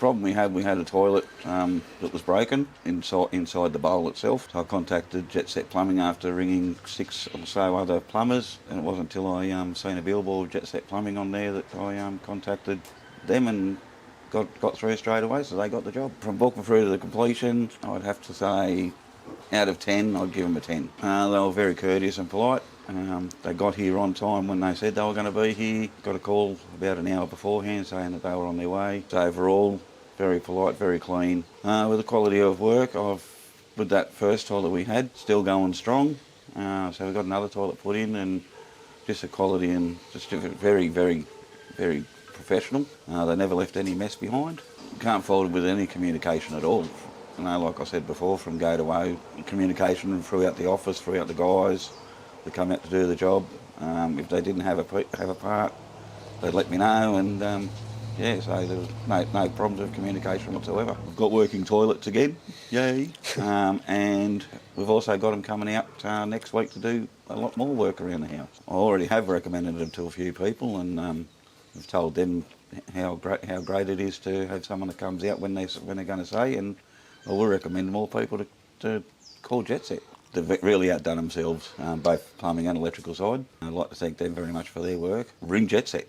problem we had a toilet that was broken inside the bowl itself. So I contacted Jetset Plumbing after ringing 6 or so other plumbers, and it wasn't until I seen a billboard of Jetset Plumbing on there that I contacted them and got through straight away, so they got the job. From booking through to the completion, I'd have to say out of 10, I'd give them a 10. They were very courteous and polite. They got here on time when they said they were going to be here. Got a call about an hour beforehand saying that they were on their way. So overall, very polite, very clean. With the quality of work, with that first toilet we had, still going strong. So we got another toilet put in, and just the quality and just very, very, very professional. They never left any mess behind. Can't fault it with any communication at all. Like I said before, from go to woe, communication throughout the office, throughout the guys that come out to do the job. If they didn't have a part, they'd let me know, and so there was no problems with communication whatsoever. We've got working toilets again, yay! And we've also got them coming out next week to do a lot more work around the house. I already have recommended them to a few people, and I've told them how great it is to have someone that comes out when they're going to say, and I will recommend more people to call Jetset. They've really outdone themselves, both plumbing and electrical side. I'd like to thank them very much for their work. Ring Jetset.